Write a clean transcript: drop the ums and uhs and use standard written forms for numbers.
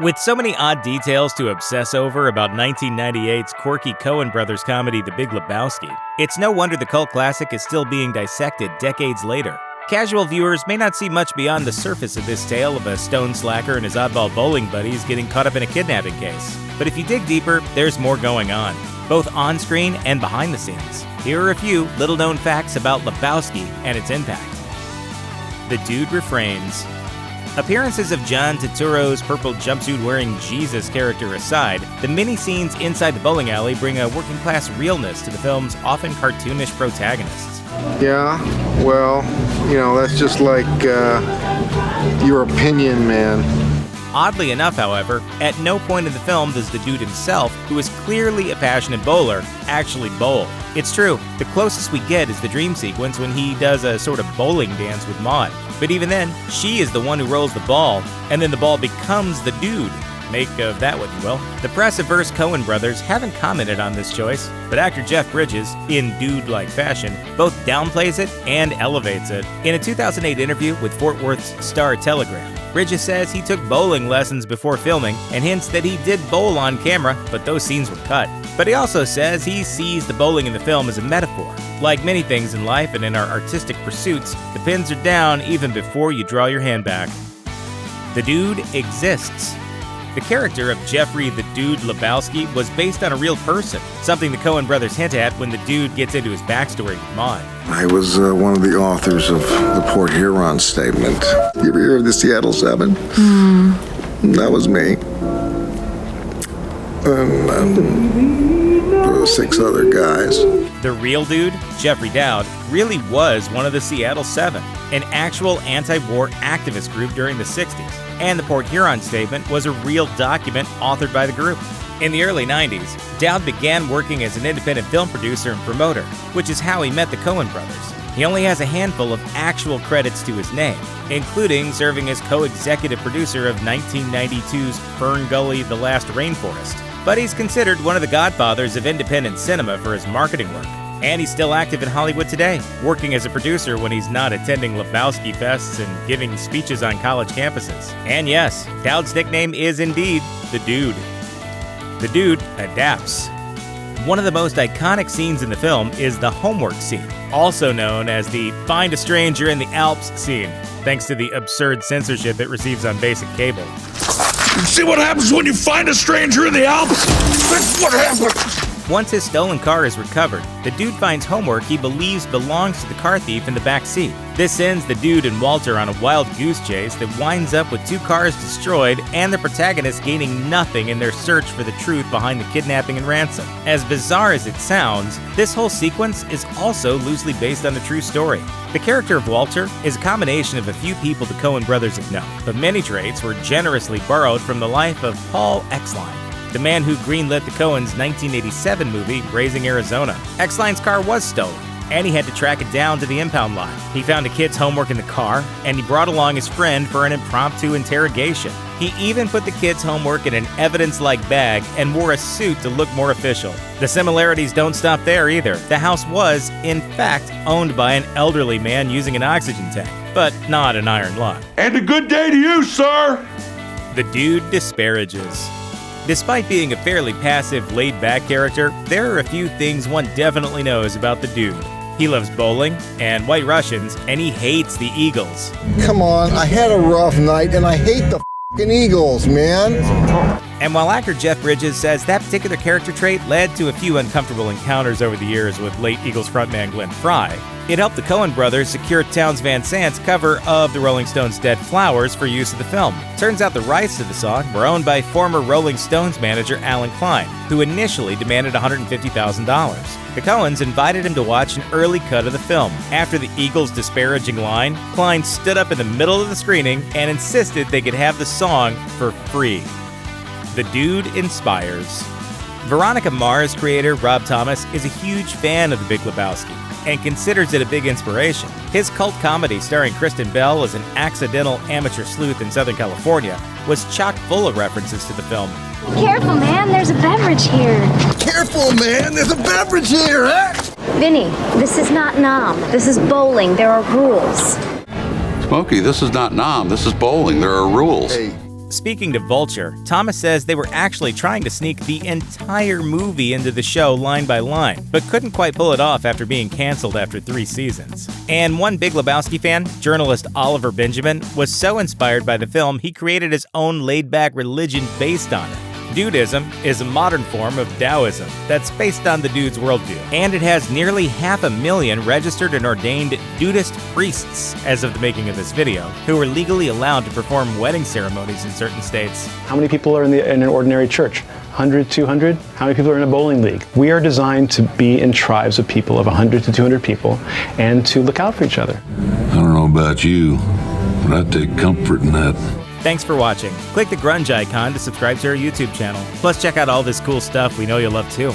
With so many odd details to obsess over about 1998's quirky Coen brothers comedy The Big Lebowski, it's no wonder the cult classic is still being dissected decades later. Casual viewers may not see much beyond the surface of this tale of a stone slacker and his oddball bowling buddies getting caught up in a kidnapping case. But if you dig deeper, there's more going on, both on-screen and behind the scenes. Here are a few little-known facts about Lebowski and its impact. The Dude Refrains. Appearances of John Turturro's purple jumpsuit-wearing Jesus character aside, the mini-scenes inside the bowling alley bring a working-class realness to the film's often cartoonish protagonists. Yeah, well, that's just like your opinion, man. Oddly enough, however, at no point in the film does the dude himself, who is clearly a passionate bowler, actually bowl. It's true, the closest we get is the dream sequence when he does a sort of bowling dance with Maude. But even then, she is the one who rolls the ball, and then the ball becomes the dude. Make of that what you will. The press-averse Coen brothers haven't commented on this choice, but actor Jeff Bridges, in dude-like fashion, both downplays it and elevates it. In a 2008 interview with Fort Worth's Star-Telegram, Bridges says he took bowling lessons before filming and hints that he did bowl on camera, but those scenes were cut. But he also says he sees the bowling in the film as a metaphor. Like many things in life and in our artistic pursuits, the pins are down even before you draw your hand back. The dude exists. The character of Jeffrey the Dude Lebowski was based on a real person, something the Coen brothers hint at when the dude gets into his backstory with Maude. I was one of the authors of the Port Huron Statement. You ever hear of the Seattle Seven? That was me. There were 6 other guys. The real dude, Jeffrey Dowd, really was one of the Seattle Seven, an actual anti-war activist group during the 60s. And the Port Huron Statement was a real document authored by the group. In the early 90s, Dowd began working as an independent film producer and promoter, which is how he met the Coen brothers. He only has a handful of actual credits to his name, including serving as co-executive producer of 1992's Fern Gully: The Last Rainforest. But he's considered one of the godfathers of independent cinema for his marketing work. And he's still active in Hollywood today, working as a producer when he's not attending Lebowski fests and giving speeches on college campuses. And yes, Dowd's nickname is indeed the Dude. The Dude adapts. One of the most iconic scenes in the film is the homework scene, also known as the Find a Stranger in the Alps scene, thanks to the absurd censorship it receives on basic cable. See what happens when you find a stranger in the Alps? That's what happens! Once his stolen car is recovered, the dude finds homework he believes belongs to the car thief in the back seat. This sends the dude and Walter on a wild goose chase that winds up with 2 cars destroyed and the protagonist gaining nothing in their search for the truth behind the kidnapping and ransom. As bizarre as it sounds, this whole sequence is also loosely based on the true story. The character of Walter is a combination of a few people the Coen brothers have known, but many traits were generously borrowed from the life of Paul Exline, the man who greenlit the Coens' 1987 movie, Raising Arizona. Exline's car was stolen, and he had to track it down to the impound lot. He found a kid's homework in the car, and he brought along his friend for an impromptu interrogation. He even put the kid's homework in an evidence-like bag and wore a suit to look more official. The similarities don't stop there either. The house was, in fact, owned by an elderly man using an oxygen tank, but not an iron lung. And a good day to you, sir! The Dude Disparages. Despite being a fairly passive, laid-back character, there are a few things one definitely knows about the dude. He loves bowling and White Russians, and he hates the Eagles. Come on, I had a rough night and I hate the f***ing Eagles, man. And while actor Jeff Bridges says that particular character trait led to a few uncomfortable encounters over the years with late Eagles frontman Glenn Frey, it helped the Coen brothers secure Townes Van Zant's cover of the Rolling Stones' Dead Flowers for use of the film. Turns out the rights to the song were owned by former Rolling Stones manager Alan Klein, who initially demanded $150,000. The Coens invited him to watch an early cut of the film. After the Eagles' disparaging line, Klein stood up in the middle of the screening and insisted they could have the song for free. The Dude inspires. Veronica Mars creator Rob Thomas is a huge fan of The Big Lebowski and considers it a big inspiration. His cult comedy starring Kristen Bell as an accidental amateur sleuth in Southern California was chock full of references to the film. Careful, man, there's a beverage here. Careful, man, there's a beverage here, eh? Vinny, this is not Nom. This is bowling. There are rules. Smokey, this is not Nom. This is bowling. There are rules. Hey. Speaking to Vulture, Thomas says they were actually trying to sneak the entire movie into the show line by line, but couldn't quite pull it off after being canceled after 3 seasons. And one Big Lebowski fan, journalist Oliver Benjamin, was so inspired by the film he created his own laid-back religion based on it. Dudism is a modern form of Taoism that's based on the Dude's worldview, and it has nearly 500,000 registered and ordained Dudist priests as of the making of this video, who are legally allowed to perform wedding ceremonies in certain states. How many people are in an ordinary church? 100, 200? How many people are in a bowling league? We are designed to be in tribes of people of 100 to 200 people and to look out for each other. I don't know about you, but I take comfort in that. Thanks for watching. Click the grunge icon to subscribe to our YouTube channel. Plus, check out all this cool stuff we know you'll love too.